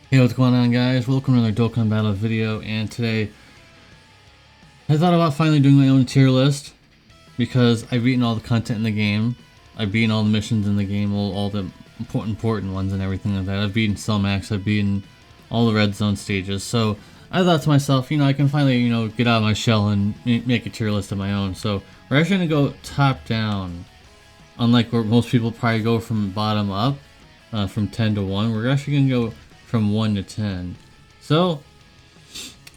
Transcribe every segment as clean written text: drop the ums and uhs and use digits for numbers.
Hey, what's going on, guys? Welcome to another Dokkan Battle video, and today I thought about finally doing my own tier list because I've beaten all the content in the game. I've beaten all the missions in the game, all the important ones and everything like that. I've beaten Cell Max, I've beaten all the red zone stages. So I thought to myself, I can finally, get out of my shell and make a tier list of my own. So we're actually going to go top down. Unlike where most people probably go from bottom up, from 10 to 1, we're actually going to go from 1 to 10. So,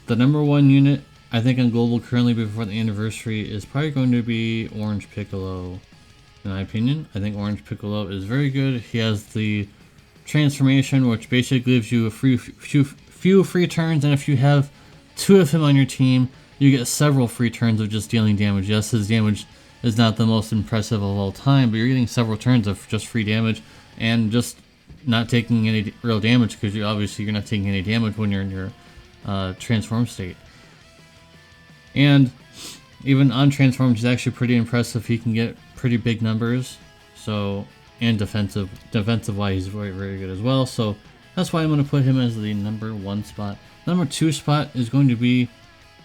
the number 1 unit, I think on global currently before the anniversary, is probably going to be Orange Piccolo. In my opinion, I think Orange Piccolo is very good. He has the transformation, which basically gives you a few free turns, and if you have 2 of him on your team, you get several free turns of just dealing damage. Yes, his damage is not the most impressive of all time, but you're getting several turns of just free damage and just not taking any real damage because you're not taking any damage when you're in your transform state. And even untransformed, he's actually pretty impressive. He can get pretty big numbers. So, and defensive wise, he's very, very good as well. So that's why I'm going to put him as the number 1 spot. Number 2 spot is going to be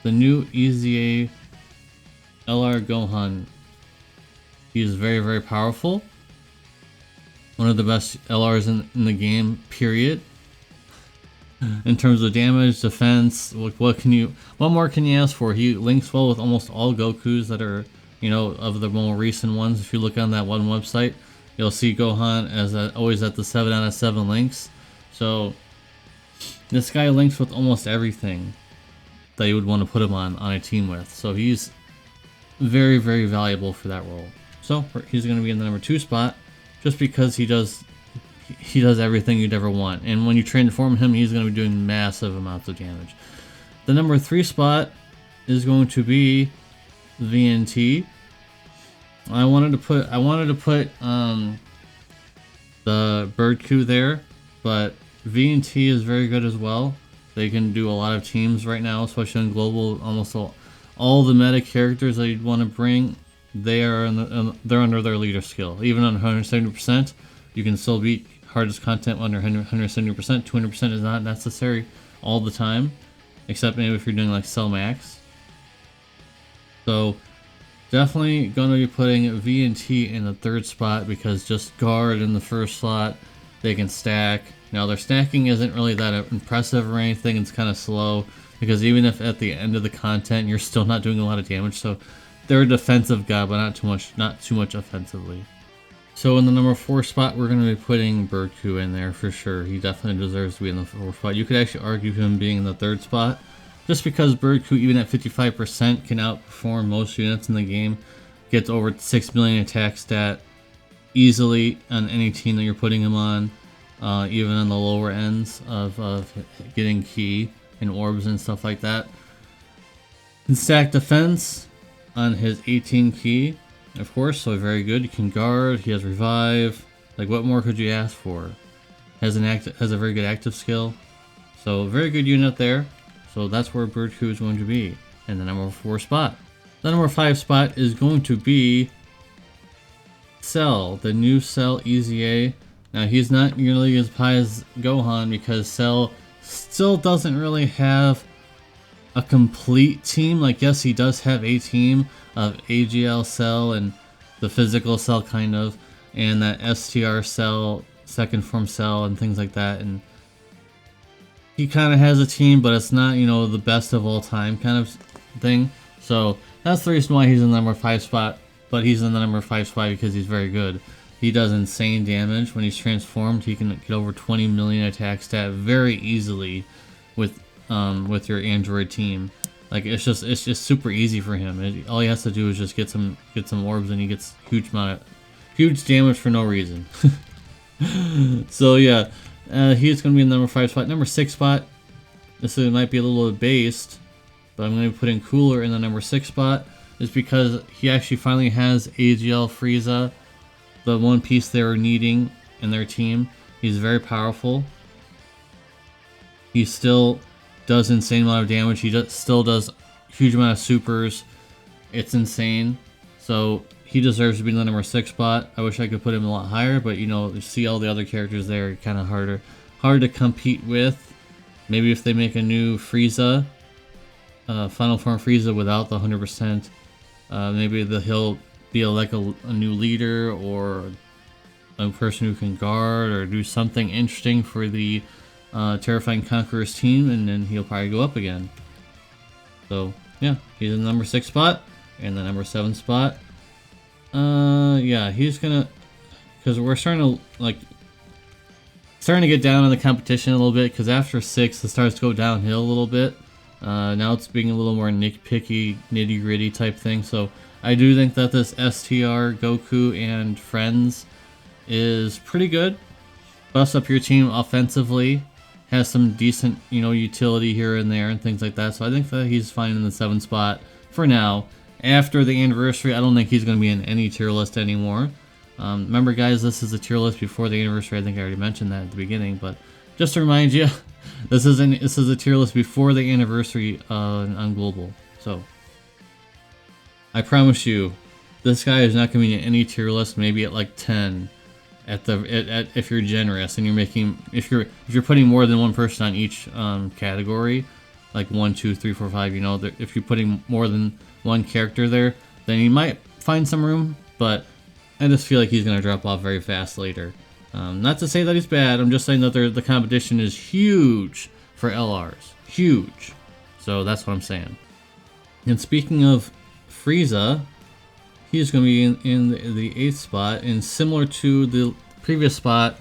the new EZA LR Gohan. He is very, very powerful. One of the best LRs in the game, period. In terms of damage, defense, what more can you ask for? He links well with almost all Gokus that are, of the more recent ones. If you look on that one website, you'll see Gohan as always at the 7 out of 7 links. So this guy links with almost everything that you would want to put him on a team with. So he's very, very valuable for that role. So he's going to be in the number 2 spot. Just because he does everything you'd ever want. And when you transform him, he's going to be doing massive amounts of damage. The number 3 spot is going to be VNT. I wanted to put the Bird Coup there, but VNT is very good as well. They can do a lot of teams right now, especially in global. Almost all the meta characters that you'd want to bring, they're under their leader skill. Even on 170%, you can still beat hardest content under 170%. 200% is not necessary all the time, except maybe if you're doing like Cell Max. So definitely going to be putting VNT in the 3rd spot because just guard in the 1st slot, they can stack. Now their stacking isn't really that impressive or anything. It's kind of slow because even if at the end of the content you're still not doing a lot of damage, so they're a defensive guy, but not too much offensively. So in the number 4 spot, we're going to be putting Bird Coup in there for sure. He definitely deserves to be in the 4th spot. You could actually argue him being in the 3rd spot, just because Bird Coup, even at 55%, can outperform most units in the game. Gets over 6 million attack stat easily on any team that you're putting him on, even on the lower ends of getting key and orbs and stuff like that. Can stack defense on his 18 key, of course, so very good. You can guard, he has revive. Like, what more could you ask for? Has a very good active skill. So very good unit there. So that's where Bird Coup is going to be in the number 4 spot. The number 5 spot is going to be Cell, the new Cell EZA. Now he's not nearly as high as Gohan because Cell still doesn't really have a complete team. Like, yes, he does have a team of AGL Cell and the physical Cell kind of, and that STR Cell, second form Cell, and things like that. And he kind of has a team, but it's not, the best of all time kind of thing. So that's the reason why he's in the number 5 spot. But he's in the number 5 spot because he's very good. He does insane damage when he's transformed. He can get over 20 million attack stat very easily with your Android team. Like, it's just super easy for him. All he has to do is just get some orbs, and he gets huge damage for no reason. So yeah, he's gonna be in the number 5 spot. Number 6 spot. This might be a little bit based, but I'm gonna be putting Cooler in the number 6 spot. Is because he actually finally has AGL Frieza, the one piece they were needing in their team. He's very powerful. He still does insane amount of damage. He still does huge amount of supers. It's insane. So he deserves to be in the number 6 spot. I wish I could put him a lot higher, but you see all the other characters there, kind of hard to compete with. Maybe if they make a new Frieza, Final Form Frieza without the 100%, maybe he'll be like a new leader or a person who can guard or do something interesting for the Terrifying Conquerors team, and then he'll probably go up again. So yeah, he's in the number 6 spot and the number 7 spot. Yeah, he's gonna, because we're starting to get down in the competition a little bit, because after 6 it starts to go downhill a little bit. Now it's being a little more nitpicky, nitty-gritty type thing. So I do think that this STR, Goku, and Friends is pretty good. Busts up your team offensively, has some decent, utility here and there and things like that. So I think that he's fine in the 7th spot for now. After the anniversary, I don't think he's going to be in any tier list anymore. Remember, guys, this is a tier list before the anniversary. I think I already mentioned that at the beginning, but just to remind you, this is a tier list before the anniversary on Global. So I promise you, this guy is not going to be in any tier list. Maybe at like 10, if you're generous and you're making, if you're putting more than one person on each category, like 1, 2, 3, 4, 5. If you're putting more than one character there, then you might find some room, but I just feel like he's going to drop off very fast later. Not to say that he's bad, I'm just saying that the competition is huge for LRs. Huge. So that's what I'm saying. And speaking of Frieza, he's going to be in the 8th spot, and similar to the previous spot,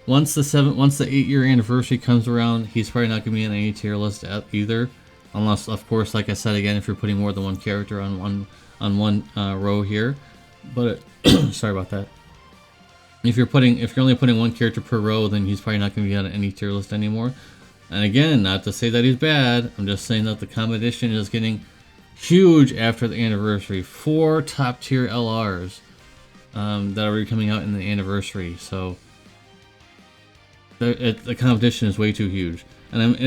once the 8-year anniversary comes around, he's probably not going to be in any tier list either. Unless, of course, like I said again, if you're putting more than one character on one row here. But sorry about that. If you're only putting one character per row, then he's probably not going to be on any tier list anymore. And again, not to say that he's bad, I'm just saying that the competition is getting huge after the anniversary. 4 top tier LRs that are coming out in the anniversary. So the competition is way too huge. And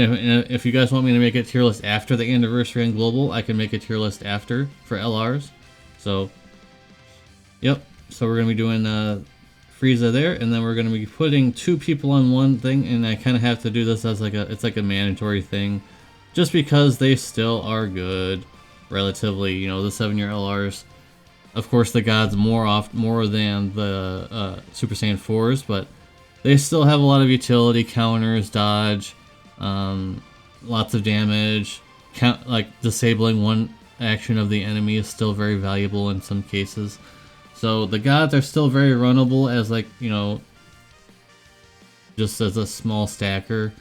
if you guys want me to make a tier list after the anniversary on Global, I can make a tier list after for LRs. So, yep. So we're going to be doing Frieza there, and then we're going to be putting 2 people on one thing, and I kind of have to do this as it's like a mandatory thing, just because they still are good, relatively. The 7-year LRs. Of course, the gods more than the Super Saiyan 4s, but they still have a lot of utility, counters, dodge. Lots of damage, like disabling one action of the enemy is still very valuable in some cases. So the gods are still very runnable as just as a small stacker,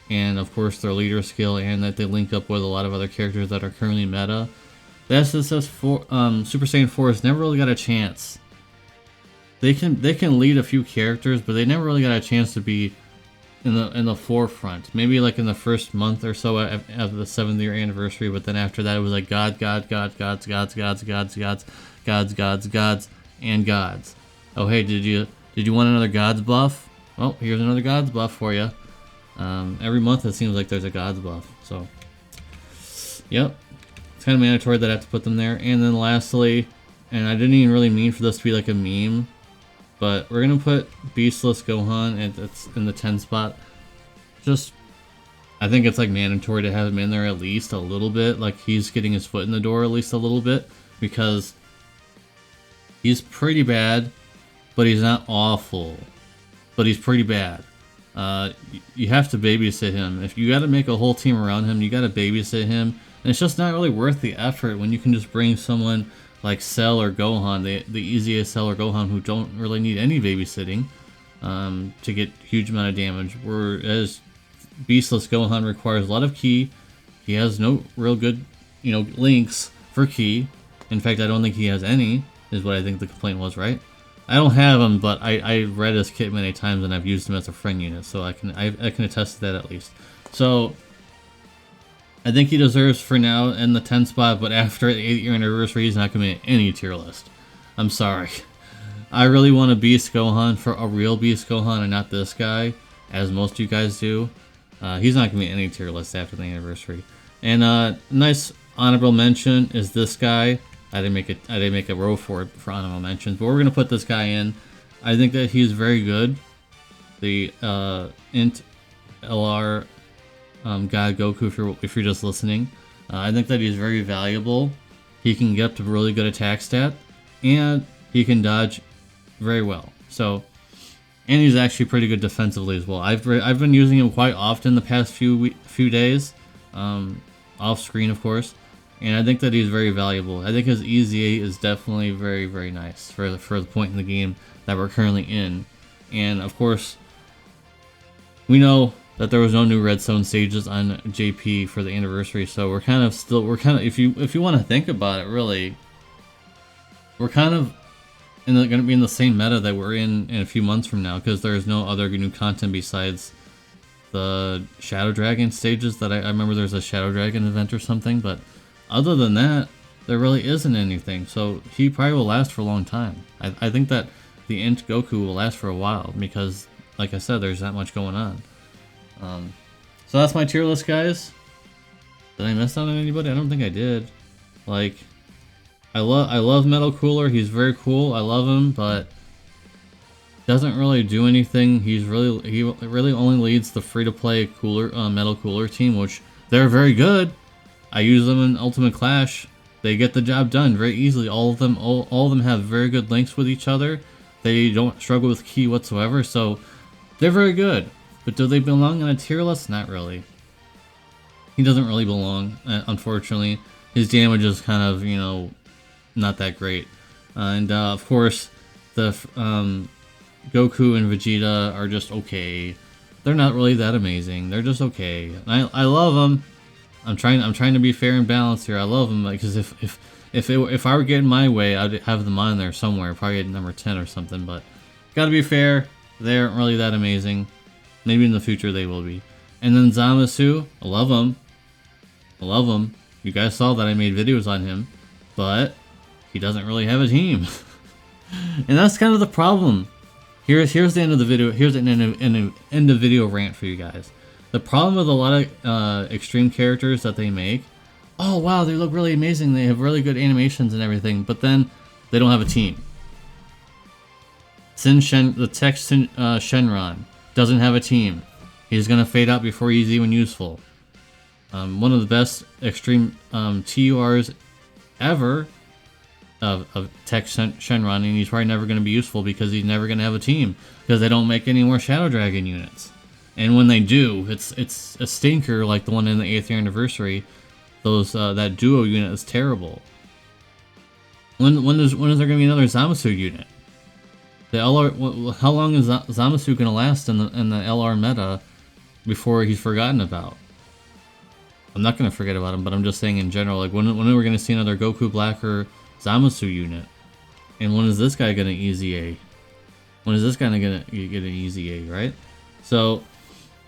and of course their leader skill, and that they link up with a lot of other characters that are currently meta. The SSS Super Saiyan 4s never really got a chance. They can lead a few characters, but they never really got a chance to be in the forefront. Maybe like in the first month or so of the 7th-year anniversary, but then after that it was like gods, and gods. Oh hey, did you want another gods buff? Well, here's another gods buff for you. Every month it seems like there's a gods buff. So, yep, it's kind of mandatory that I have to put them there. And then lastly, and I didn't even really mean for this to be like a meme, but we're gonna put Beastless Gohan, and it's in the 10 spot. Just, I think it's like mandatory to have him in there at least a little bit, like he's getting his foot in the door at least a little bit, because he's pretty bad, but he's not awful. But he's pretty bad. You have to babysit him. If you got to make a whole team around him, you got to babysit him, and it's just not really worth the effort when you can just bring someone like Cell or Gohan, the easiest Cell or Gohan, who don't really need any babysitting to get huge amount of damage. Whereas Beastless Gohan requires a lot of ki. He has no real good, links for ki. In fact, I don't think he has any, is what I think the complaint was, right? I don't have him, but I read his kit many times and I've used him as a friend unit, so I can attest to that at least. So I think he deserves for now in the 10 spot, but after the 8th-year anniversary, he's not going to be in any tier list. I'm sorry. I really want a Beast Gohan, for a real Beast Gohan, and not this guy, as most of you guys do. He's not going to be in any tier list after the anniversary. And nice honorable mention is this guy. I didn't make a row for honorable mentions, but we're going to put this guy in. I think that he's very good. The Int LR God Goku if you're just listening. I think that he's very valuable. He can get up to really good attack stat, and he can dodge very well. So, and he's actually pretty good defensively as well. I've been using him quite often the past few days, off screen of course, and I think that he's very valuable. I think his EZA is definitely very nice for the point in the game that we're currently in, and of course, we know that there was no new redstone stages on JP for the anniversary, so we're kind of if you want to think about it, really, we're kind of going to be in the same meta that we're in a few months from now, because there's no other new content besides the Shadow Dragon stages. That I remember there's a Shadow Dragon event or something, but other than that, there really isn't anything. So he probably will last for a long time. I think that the Int Goku will last for a while because, like I said, there's that much going on. So that's my tier list, guys. Did I miss out on anybody? I don't think I did. Like, I love Metal Cooler. He's very cool. I love him, but doesn't really do anything. He really only leads the free-to-play Metal Cooler team, which they're very good. I use them in Ultimate Clash. They get the job done very easily. All of them have very good links with each other. They don't struggle with Ki whatsoever, so they're very good. But do they belong on a tier list? Not really. He doesn't really belong, unfortunately. His damage is kind of, you know, not that great. And of course, the Goku and Vegeta are just okay. They're not really that amazing. They're just okay. I love them. I'm trying to be fair and balanced here. I love them because if I were getting my way, I'd have them on there somewhere, probably at number 10 or something. But gotta be fair. They aren't really that amazing. Maybe in the future they will be. And then Zamasu, I love him. I love him. You guys saw that I made videos on him, but he doesn't really have a team. And that's kind of the problem. Here's the end of the video. Here's an end of video rant for you guys. The problem with a lot of extreme characters that they make, oh wow, they look really amazing. They have really good animations and everything, but then they don't have a team. The text Shenron doesn't have a team. He's gonna fade out before he's even useful. One of the best extreme TURs ever of Tech Shenron, and he's probably never going to be useful because he's never going to have a team because they don't make any more Shadow Dragon units. And when they do, it's a stinker like the one in the 8th anniversary. That duo unit is terrible. When is there going to be another Zamasu unit? The LR, how long is Zamasu going to last in the LR meta before he's forgotten about? I'm not going to forget about him, but I'm just saying in general, like when are we going to see another Goku Black or Zamasu unit? And when is this guy going to EZA? When is this guy going to get an EZA, right? So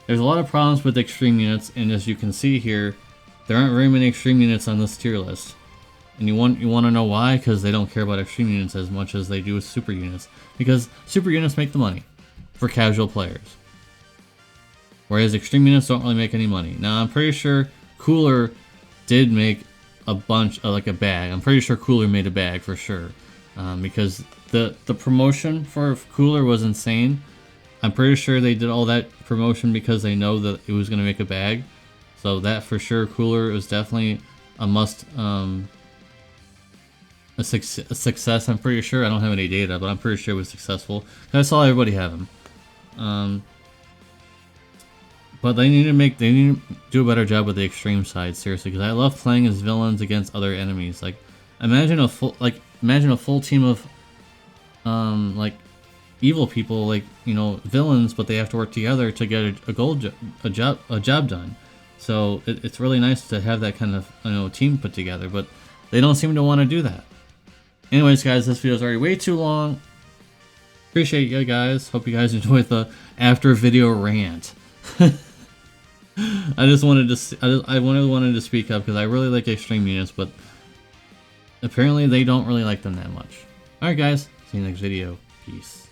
there's a lot of problems with extreme units, and as you can see here, there aren't very many extreme units on this tier list. And you want to know why? Because they don't care about extreme units as much as they do with super units. Because super units make the money for casual players, whereas extreme units don't really make any money. Now I'm pretty sure Cooler did make a bunch, like a bag. I'm pretty sure Cooler made a bag for sure, because the promotion for Cooler was insane. I'm pretty sure they did all that promotion because they know that it was going to make a bag. So that for sure, Cooler was definitely a must, a success. I'm pretty sure. I don't have any data, but I'm pretty sure it was successful. I saw everybody have him. But they need to do a better job with the extreme side, seriously, because I love playing as villains against other enemies. Like, imagine a full team of like evil people, like, you know, villains, but they have to work together to get a job done. So it's really nice to have that kind of, you know, team put together, but they don't seem to want to do that. Anyways, guys, this video is already way too long. Appreciate you guys. Hope you guys enjoyed the after video rant. I wanted to speak up because I really like extreme units, but apparently they don't really like them that much. Alright guys, see you next video. Peace.